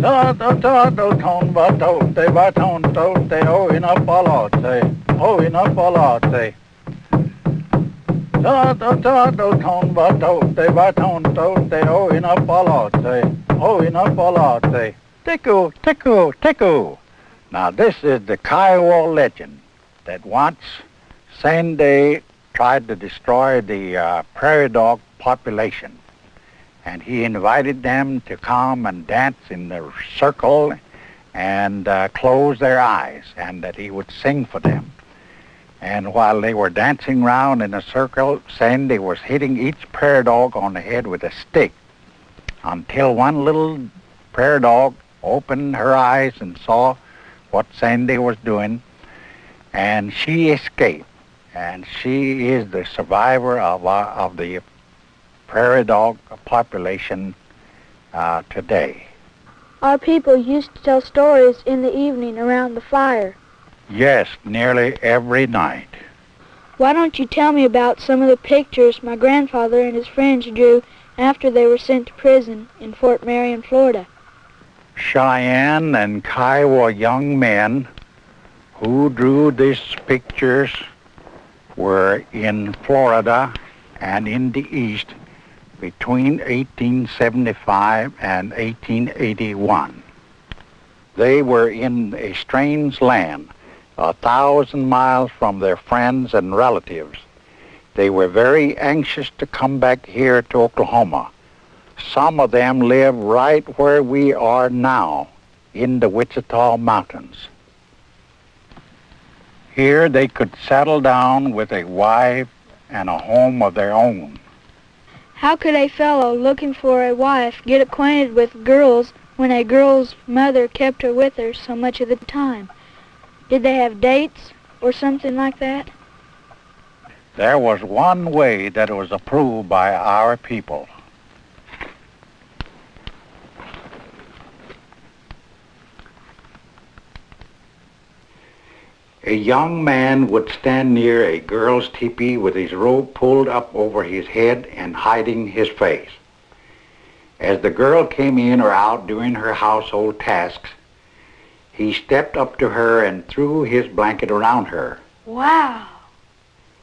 Ta ta ta do ton ba to te ba ton to te o in a palote o in a palote. Ta ta ta do ton ba to te ba ton to te o in a palote o in a palote. Tickle tickle tickle. Now this is the Kiowa legend that once Sandy tried to destroy the prairie dog population. And he invited them to come and dance in the circle and close their eyes, and that he would sing for them. And while they were dancing round in a circle, Sandy was hitting each prairie dog on the head with a stick until one little prairie dog opened her eyes and saw what Sandy was doing, and she escaped. And she is the survivor of the prairie dog population today. Our people used to tell stories in the evening around the fire. Yes, nearly every night. Why don't you tell me about some of the pictures my grandfather and his friends drew after they were sent to prison in Fort Marion, Florida? Cheyenne and Kiowa young men who drew these pictures were in Florida and in the East between 1875 and 1881. They were in a strange land, 1,000 miles from their friends and relatives. They were very anxious to come back here to Oklahoma. Some of them live right where we are now, in the Wichita Mountains. Here they could settle down with a wife and a home of their own. How could a fellow looking for a wife get acquainted with girls when a girl's mother kept her with her so much of the time? Did they have dates or something like that? There was one way that was approved by our people. A young man would stand near a girl's teepee with his robe pulled up over his head and hiding his face. As the girl came in or out doing her household tasks, he stepped up to her and threw his blanket around her. Wow!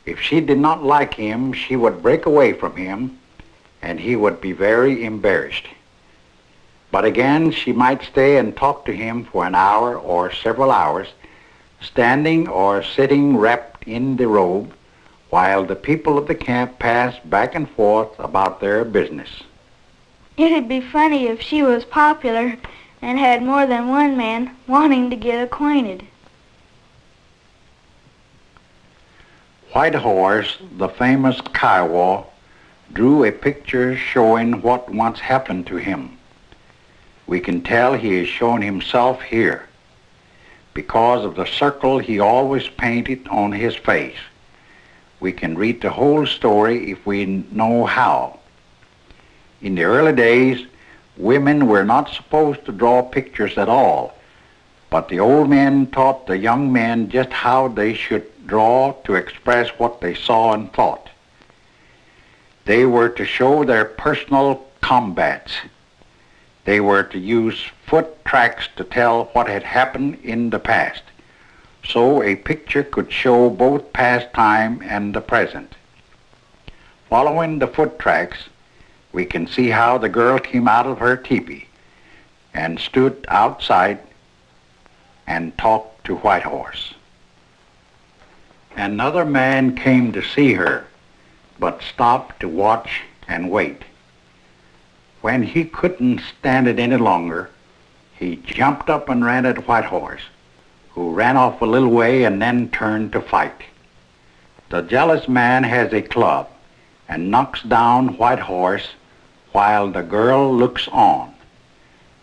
If she did not like him, she would break away from him, and he would be very embarrassed. But again, she might stay and talk to him for an hour or several hours, standing or sitting wrapped in the robe, while the people of the camp passed back and forth about their business. It'd be funny if she was popular and had more than one man wanting to get acquainted. White Horse, the famous Kiowa, drew a picture showing what once happened to him. We can tell he has shown himself here because of the circle he always painted on his face. We can read the whole story if we know how. In the early days, women were not supposed to draw pictures at all, but the old men taught the young men just how they should draw to express what they saw and thought. They were to show their personal combats. They were to use foot tracks to tell what had happened in the past, so a picture could show both past time and the present. Following the foot tracks, we can see how the girl came out of her teepee and stood outside and talked to White Horse. Another man came to see her, but stopped to watch and wait. When he couldn't stand it any longer, he jumped up and ran at White Horse, who ran off a little way and then turned to fight. The jealous man has a club and knocks down White Horse while the girl looks on.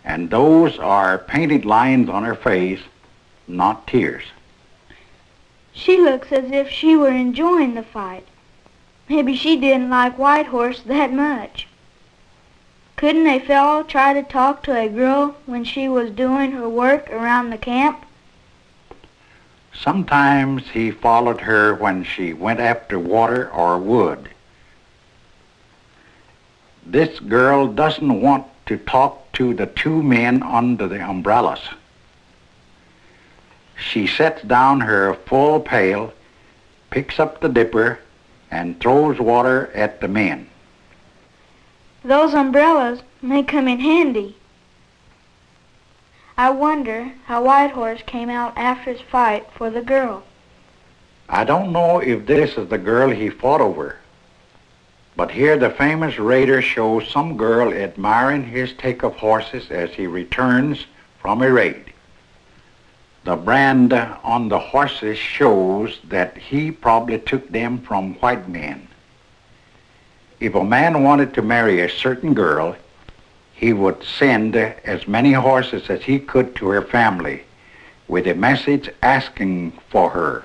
And those are painted lines on her face, not tears. She looks as if she were enjoying the fight. Maybe she didn't like White Horse that much. Couldn't a fellow try to talk to a girl when she was doing her work around the camp? Sometimes he followed her when she went after water or wood. This girl doesn't want to talk to the two men under the umbrellas. She sets down her full pail, picks up the dipper, and throws water at the men. Those umbrellas may come in handy. I wonder how Whitehorse came out after his fight for the girl. I don't know if this is the girl he fought over, but here the famous raider shows some girl admiring his take of horses as he returns from a raid. The brand on the horses shows that he probably took them from white men. If a man wanted to marry a certain girl, he would send as many horses as he could to her family with a message asking for her.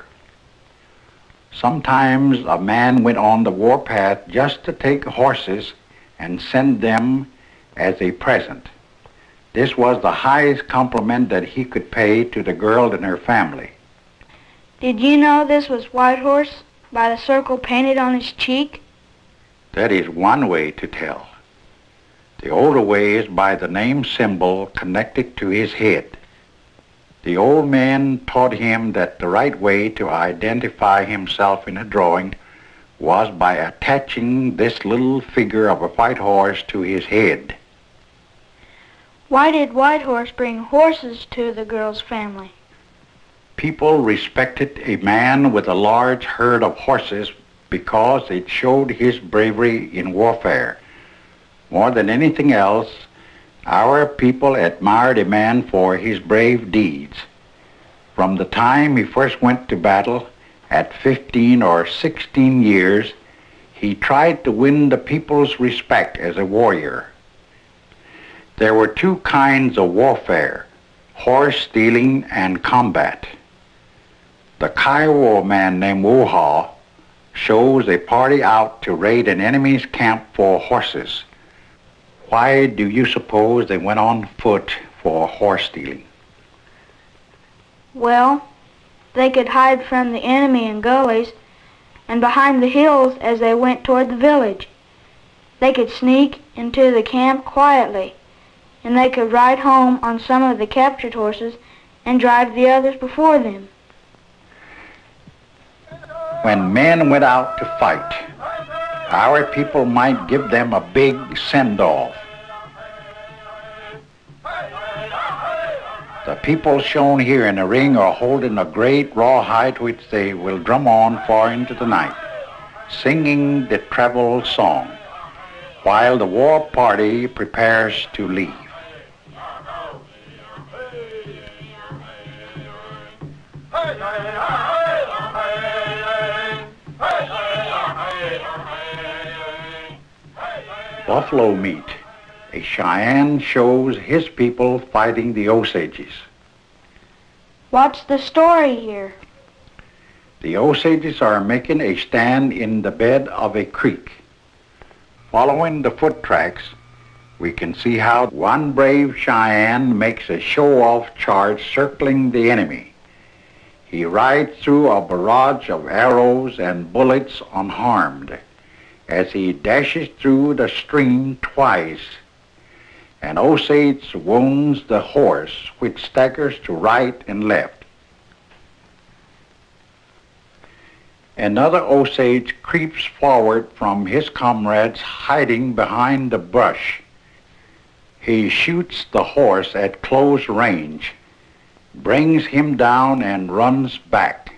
Sometimes a man went on the warpath just to take horses and send them as a present. This was the highest compliment that he could pay to the girl and her family. Did you know this was Whitehorse by the circle painted on his cheek? That is one way to tell. The older way is by the name symbol connected to his head. The old man taught him that the right way to identify himself in a drawing was by attaching this little figure of a white horse to his head. Why did Whitehorse bring horses to the girl's family? People respected a man with a large herd of horses because it showed his bravery in warfare. More than anything else, our people admired a man for his brave deeds. From the time he first went to battle, at 15 or 16 years, he tried to win the people's respect as a warrior. There were two kinds of warfare, horse stealing and combat. The Kiowa man named Woha shows a party out to raid an enemy's camp for horses. Why do you suppose they went on foot for horse stealing? Well, they could hide from the enemy in gullies and behind the hills as they went toward the village. They could sneak into the camp quietly, and they could ride home on some of the captured horses and drive the others before them. When men went out to fight, our people might give them a big send-off. The people shown here in the ring are holding a great rawhide which they will drum on far into the night, singing the travel song, while the war party prepares to leave. Buffalo meat. A Cheyenne shows his people fighting the Osages. What's the story here? The Osages are making a stand in the bed of a creek. Following the foot tracks, we can see how one brave Cheyenne makes a show-off charge circling the enemy. He rides through a barrage of arrows and bullets unharmed as he dashes through the stream twice. An Osage wounds the horse, which staggers to right and left. Another Osage creeps forward from his comrades hiding behind the brush. He shoots the horse at close range, brings him down and runs back.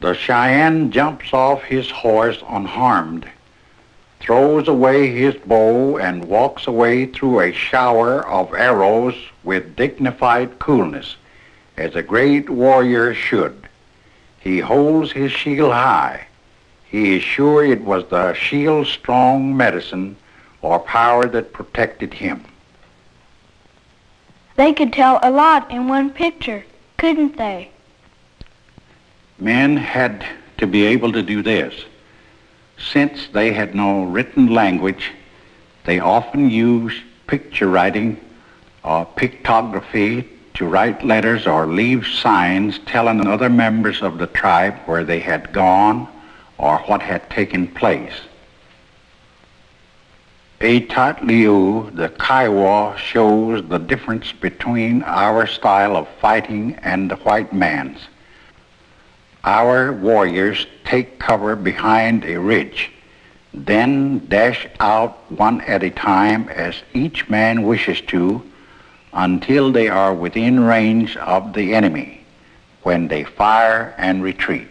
The Cheyenne jumps off his horse unharmed, throws away his bow and walks away through a shower of arrows with dignified coolness, as a great warrior should. He holds his shield high. He is sure it was the shield's strong medicine or power that protected him. They could tell a lot in one picture, couldn't they? Men had to be able to do this. Since they had no written language, they often used picture writing or pictography to write letters or leave signs telling other members of the tribe where they had gone or what had taken place. A Tat Liu, the Kiowa, shows the difference between our style of fighting and the white man's. Our warriors take cover behind a ridge, then dash out one at a time as each man wishes to until they are within range of the enemy, when they fire and retreat.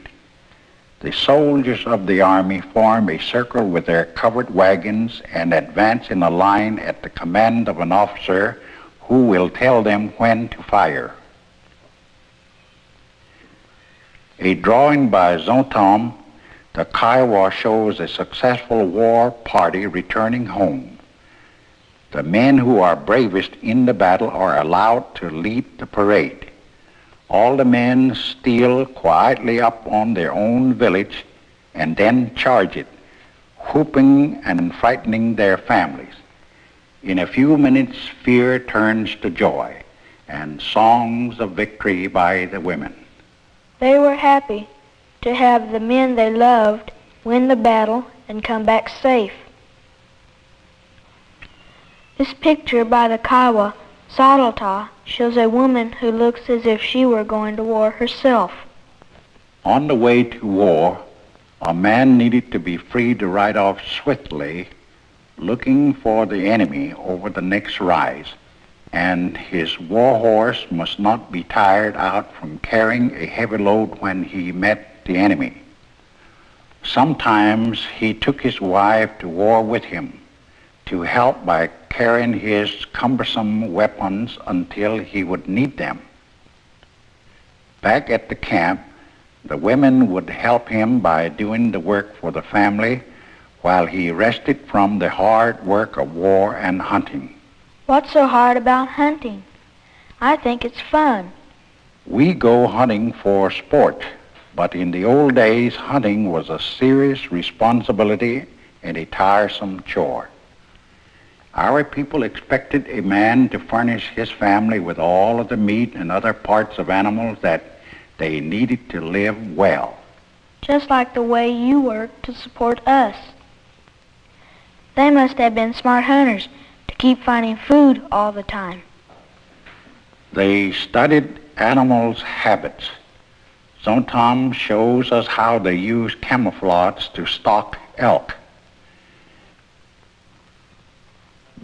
The soldiers of the army form a circle with their covered wagons and advance in a line at the command of an officer who will tell them when to fire. A drawing by Zontom, the Kiowa shows a successful war party returning home. The men who are bravest in the battle are allowed to lead the parade. All the men steal quietly up on their own village and then charge it, whooping and frightening their families. In a few minutes, fear turns to joy, and songs of victory by the women. They were happy to have the men they loved win the battle and come back safe. This picture by the Kiowa, Sadalta, shows a woman who looks as if she were going to war herself. On the way to war, a man needed to be free to ride off swiftly, looking for the enemy over the next rise, and his war horse must not be tired out from carrying a heavy load when he met the enemy. Sometimes he took his wife to war with him to help by carrying his cumbersome weapons until he would need them. Back at the camp, the women would help him by doing the work for the family while he rested from the hard work of war and hunting. What's so hard about hunting? I think it's fun. We go hunting for sport, but in the old days, hunting was a serious responsibility and a tiresome chore. Our people expected a man to furnish his family with all of the meat and other parts of animals that they needed to live well. Just like the way you work to support us. They must have been smart hunters to keep finding food all the time. They studied animals' habits. Zontom shows us how they use camouflage to stalk elk.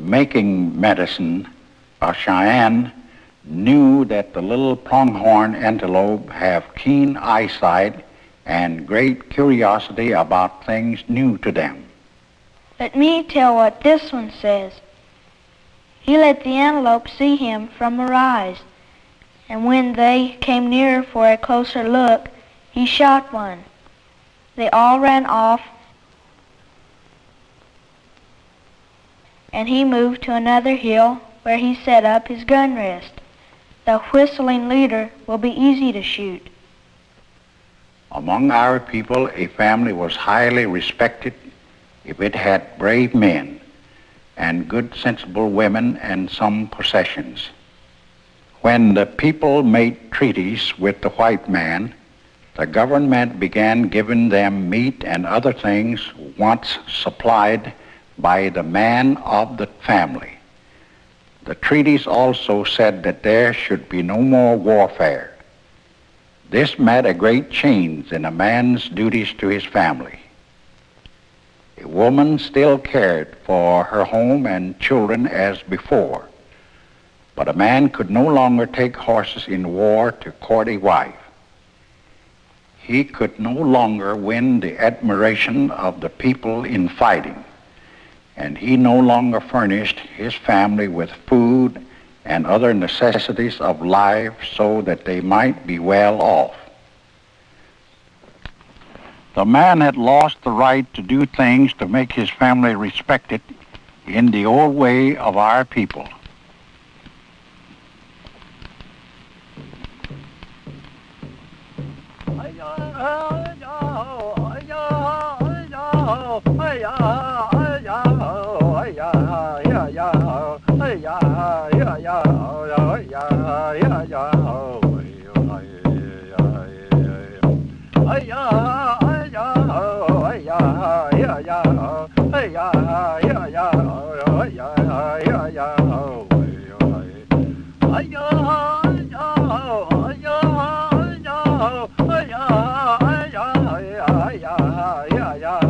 Making medicine, a Cheyenne knew that the little pronghorn antelope have keen eyesight and great curiosity about things new to them. Let me tell what this one says. He let the antelope see him from a rise, and when they came nearer for a closer look, he shot one. They all ran off, and he moved to another hill where he set up his gun rest. The whistling leader will be easy to shoot. Among our people, a family was highly respected if it had brave men and good, sensible women and some possessions. When the people made treaties with the white man, the government began giving them meat and other things once supplied by the man of the family. The treaties also said that there should be no more warfare. This meant a great change in a man's duties to his family. A woman still cared for her home and children as before, but a man could no longer take horses in war to court a wife. He could no longer win the admiration of the people in fighting, and he no longer furnished his family with food and other necessities of life so that they might be well off. The man had lost the right to do things to make his family respected in the old way of our people. Yeah.